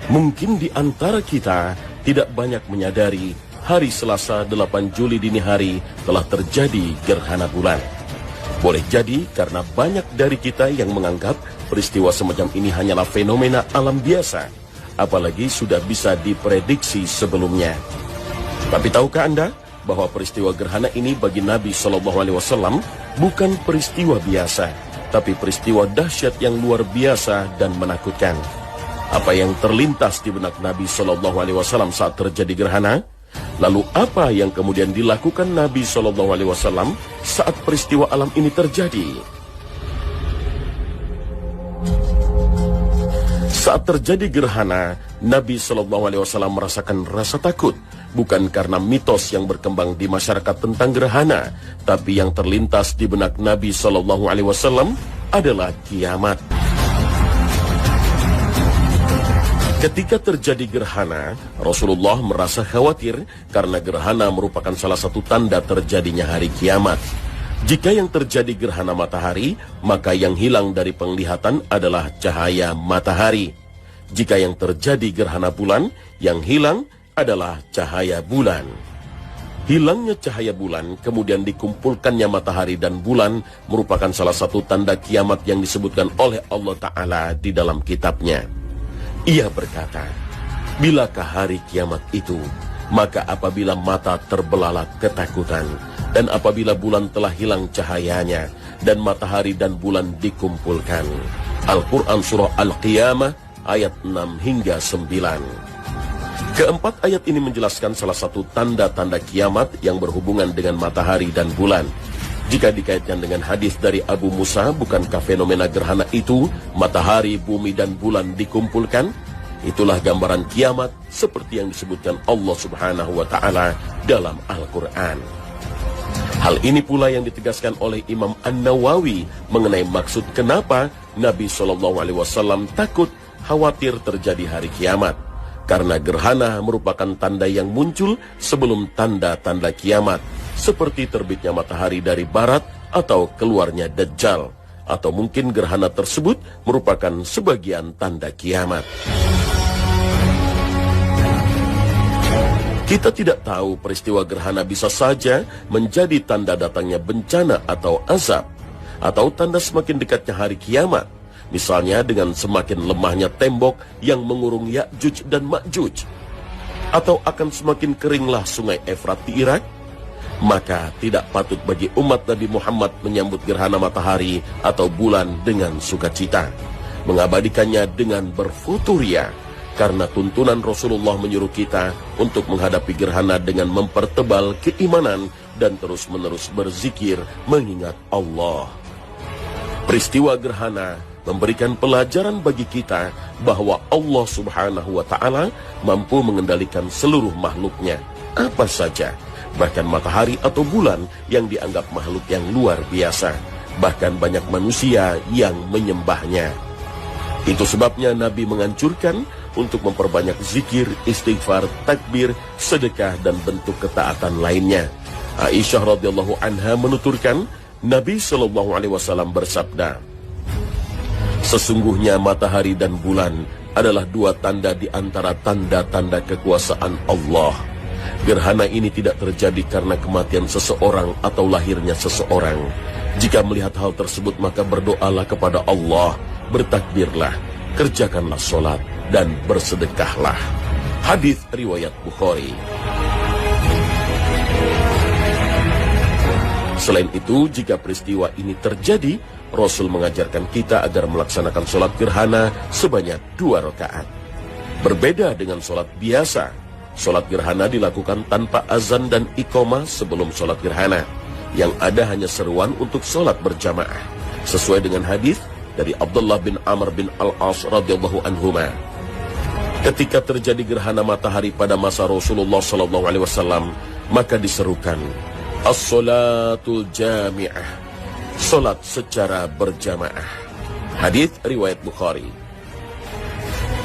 Mungkin di antara kita tidak banyak menyadari hari Selasa 8 Juli dini hari telah terjadi gerhana bulan. Boleh jadi karena banyak dari kita yang menganggap peristiwa semacam ini hanyalah fenomena alam biasa, apalagi sudah bisa diprediksi sebelumnya. Tapi tahukah Anda bahwa peristiwa gerhana ini bagi Nabi SAW bukan peristiwa biasa, tapi peristiwa dahsyat yang luar biasa dan menakutkan. Apa yang terlintas di benak Nabi SAW saat terjadi gerhana? Lalu apa yang kemudian dilakukan Nabi SAW saat peristiwa alam ini terjadi? Saat terjadi gerhana, Nabi SAW merasakan rasa takut, bukan karena mitos yang berkembang di masyarakat tentang gerhana, tapi yang terlintas di benak Nabi SAW adalah kiamat. Ketika terjadi gerhana, Rasulullah merasa khawatir karena gerhana merupakan salah satu tanda terjadinya hari kiamat. Jika yang terjadi gerhana matahari, maka yang hilang dari penglihatan adalah cahaya matahari. Jika yang terjadi gerhana bulan, yang hilang adalah cahaya bulan. Hilangnya cahaya bulan, kemudian dikumpulkannya matahari dan bulan merupakan salah satu tanda kiamat yang disebutkan oleh Allah Ta'ala di dalam kitabnya. Ia berkata, bilakah hari kiamat itu? Maka apabila mata terbelalak ketakutan, dan apabila bulan telah hilang cahayanya, dan matahari dan bulan dikumpulkan. Al-Quran Surah Al-Qiyamah ayat 6 hingga 9. Keempat ayat ini menjelaskan salah satu tanda-tanda kiamat yang berhubungan dengan matahari dan bulan. Jika dikaitkan dengan hadis dari Abu Musa, bukankah fenomena gerhana itu, matahari, bumi, dan bulan dikumpulkan? Itulah gambaran kiamat seperti yang disebutkan Allah Subhanahu wa Ta'ala dalam Al-Quran. Hal ini pula yang ditegaskan oleh Imam An-Nawawi mengenai maksud kenapa Nabi SAW takut khawatir terjadi hari kiamat. Karena gerhana merupakan tanda yang muncul sebelum tanda-tanda kiamat, seperti terbitnya matahari dari barat atau keluarnya Dajjal, atau mungkin gerhana tersebut merupakan sebagian tanda kiamat. Kita tidak tahu peristiwa gerhana bisa saja menjadi tanda datangnya bencana atau azab, atau tanda semakin dekatnya hari kiamat. Misalnya dengan semakin lemahnya tembok yang mengurung Ya'juj dan Ma'juj, atau akan semakin keringlah sungai Efrat di Irak. Maka tidak patut bagi umat Nabi Muhammad menyambut gerhana matahari atau bulan dengan sukacita, mengabadikannya dengan berfuturia, karena tuntunan Rasulullah menyuruh kita untuk menghadapi gerhana dengan mempertebal keimanan dan terus-menerus berzikir mengingat Allah. Peristiwa gerhana memberikan pelajaran bagi kita bahwa Allah Subhanahu wa Ta'ala mampu mengendalikan seluruh makhluknya, apa saja, bahkan matahari atau bulan yang dianggap makhluk yang luar biasa, bahkan banyak manusia yang menyembahnya. Itu sebabnya Nabi menganjurkan untuk memperbanyak zikir, istighfar, takbir, sedekah, dan bentuk ketaatan lainnya. Aisyah radhiyallahu anha menuturkan, Nabi SAW bersabda, sesungguhnya matahari dan bulan adalah dua tanda di antara tanda-tanda kekuasaan Allah. Gerhana ini tidak terjadi karena kematian seseorang atau lahirnya seseorang. Jika melihat hal tersebut, maka berdoalah kepada Allah, bertakbirlah, kerjakanlah sholat, dan bersedekahlah. Hadis riwayat Bukhari. Selain itu, jika peristiwa ini terjadi, Rasul mengajarkan kita agar melaksanakan sholat gerhana sebanyak 2 rakaat. Berbeda dengan sholat biasa, sholat gerhana dilakukan tanpa azan dan iqamah sebelum sholat gerhana. Yang ada hanya seruan untuk sholat berjamaah, sesuai dengan hadis dari Abdullah bin Amr bin Al-As radhiyallahu anhuma. Ketika terjadi gerhana matahari pada masa Rasulullah SAW, maka diserukan as-salatul jami'ah, salat secara berjamaah. Hadis riwayat Bukhari.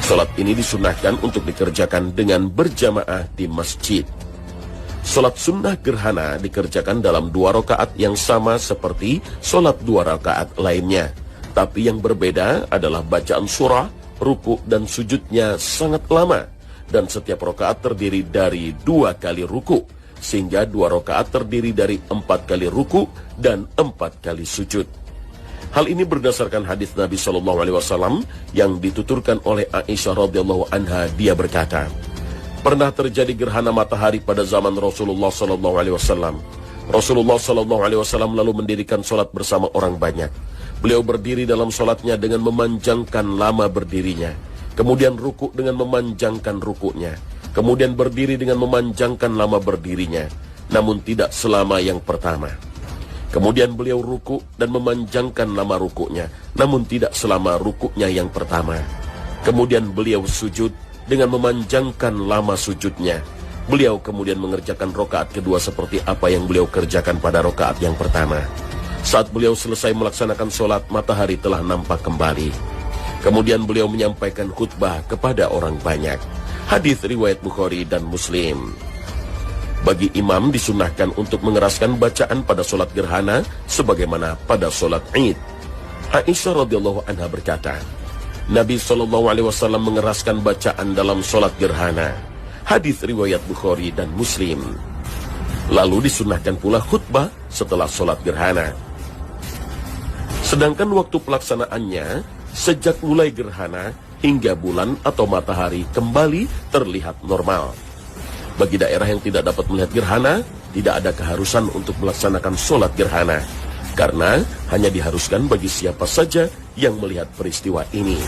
Salat ini disunahkan untuk dikerjakan dengan berjamaah di masjid. Salat sunnah gerhana dikerjakan dalam 2 rakaat yang sama seperti salat 2 rakaat lainnya. Tapi yang berbeda adalah bacaan surah, ruku dan sujudnya sangat lama, dan setiap rakaat terdiri dari 2 kali ruku, sehingga 2 rakaat terdiri dari 4 kali ruku dan 4 kali sujud. Hal ini berdasarkan hadis Nabi SAW yang dituturkan oleh Aisyah radhiyallahu anha. Dia berkata, pernah terjadi gerhana matahari pada zaman Rasulullah SAW. Rasulullah SAW lalu mendirikan sholat bersama orang banyak. Beliau berdiri dalam sholatnya dengan memanjangkan lama berdirinya, kemudian ruku dengan memanjangkan rukunya, kemudian berdiri dengan memanjangkan lama berdirinya, namun tidak selama yang pertama. Kemudian beliau ruku dan memanjangkan lama rukunya, namun tidak selama rukunya yang pertama. Kemudian beliau sujud dengan memanjangkan lama sujudnya. Beliau kemudian mengerjakan rakaat kedua seperti apa yang beliau kerjakan pada rakaat yang pertama. Saat beliau selesai melaksanakan sholat, matahari telah nampak kembali. Kemudian beliau menyampaikan khutbah kepada orang banyak. Hadis riwayat Bukhari dan Muslim. Bagi imam disunahkan untuk mengeraskan bacaan pada sholat gerhana sebagaimana pada sholat Id. Aisyah radhiyallahu anha berkata, Nabi SAW mengeraskan bacaan dalam sholat gerhana. Hadis riwayat Bukhari dan Muslim. Lalu disunahkan pula khutbah setelah sholat gerhana. Sedangkan waktu pelaksanaannya sejak mulai gerhana hingga bulan atau matahari kembali terlihat normal. Bagi daerah yang tidak dapat melihat gerhana, tidak ada keharusan untuk melaksanakan sholat gerhana, karena hanya diharuskan bagi siapa saja yang melihat peristiwa ini.